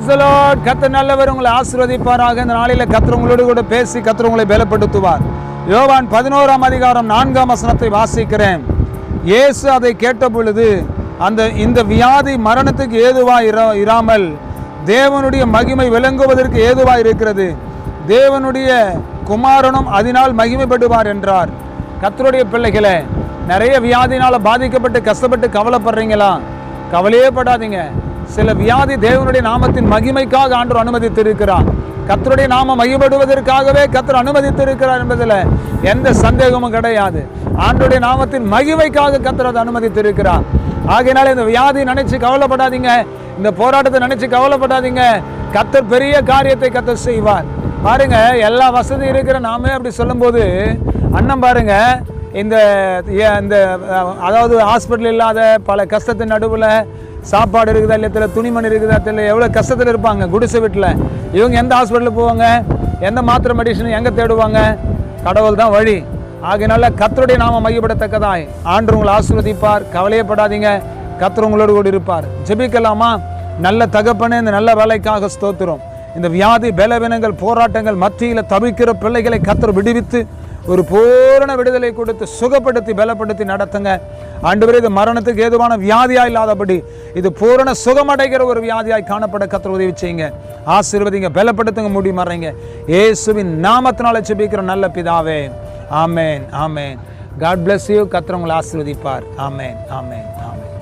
the Lord. கர்த்தர் நல்லவர், உங்களை ஆசீர்வதிப்பாராக. இந்த நாளிலே கர்த்தர் உங்களோடு கூட பேசி கர்த்தர் உங்களை பலப்படுத்துவார். யோவான் 11ஆம் அதிகாரம் 4ஆம் வசனத்தை வாசிக்கிறேன். இயேசு அதை கேட்ட பொழுது இந்த வியாதி மரணத்துக்கு ஏதுவாய் இராமல் தேவனுடைய மகிமை விளங்குவதற்கு ஏதுவாய் இருக்கிறது. தேவனுடைய குமாரனும் அதனால் மகிமைப்படுவார் என்றார். கர்த்தருடைய பிள்ளைகளே, நிறைய வியாதினால பாதிக்கப்பட்டு கஷ்டப்பட்டு கவலைப்படுறீங்களா? கவலையே படாதீங்க. சில வியாதி தேவனுடைய நாமத்தின் மகிமைக்காக ஆண்டவர் அனுமதித்திருக்கிறார். கர்த்தருடைய நாமம் மகிமைப்படுவதற்காகவே கர்த்தர் அனுமதித்திருக்கிறார் என்பதில் எந்த சந்தேகமும் கிடையாது. ஆண்டவருடைய நாமத்தின் மகிமைக்காக கர்த்தர் அதை அனுமதித்திருக்கிறார். ஆகையினால இந்த வியாதி நினைச்சு கவலைப்படாதீங்க, இந்த போராட்டத்தை நினைச்சு கவலைப்படாதீங்க. கர்த்தர் பெரிய காரியத்தை கர்த்தர் செய்வார். பாருங்க, எல்லா வசதி இருக்கிற நாமே அப்படி சொல்லும்போது அண்ணன் பாருங்க, இந்த அதாவது ஹாஸ்பிட்டல் இல்லாத பல கஷ்டத்தின் நடுவில் சாப்பாடு இருக்குதா இல்ல, துணிமணி இருக்குதா தெரியல, எவ்வளோ கஷ்டத்தில் இருப்பாங்க குடிசை வீட்டில். இவங்க எந்த ஹாஸ்பிட்டலுக்கு போவாங்க? எந்த மாத்திரை மெடிசன் எங்கே தேடுவாங்க? கடவுள் தான் வழி. ஆகையினால கர்த்தருடைய நாம மையப்படத்தக்கதாய் ஆண்டவர் உங்களை ஆசீர்வதிப்பார். கவலையப்படாதீங்க, கர்த்தர் உங்களோடு கூட இருப்பார். ஜெபிக்கலாமா? நல்ல தகப்பனே, இந்த நல்ல வேலைக்காக ஸ்தோத்திரம். இந்த வியாதி பலவீனங்கள் போராட்டங்கள் மத்தியில் தவிக்கிற பிள்ளைகளை கர்த்தர் விடுவித்து ஒரு பூரண விடுதலை கொடுத்து சுகப்படுத்தி பலப்படுத்தி நடத்துங்க. ஆண்டவரே, இது மரணத்துக்கு ஏதுவான வியாதியா இல்லாதபடி இது பூரண சுகமடைகிற ஒரு வியாதியாய் காணப்பட கர்த்தர் உதவி செய்யுங்க. ஆசீர்வதிங்க, பலப்படுத்துங்க, மூடி மறைங்க. இயேசுவின் நாமத்தினால ஜெபிக்கிற நல்ல பிதாவே, ஆமென், ஆமென். God bless you. கர்த்தர் உங்களை ஆசீர்வதிப்பார். ஆமென், ஆமென், ஆமென்.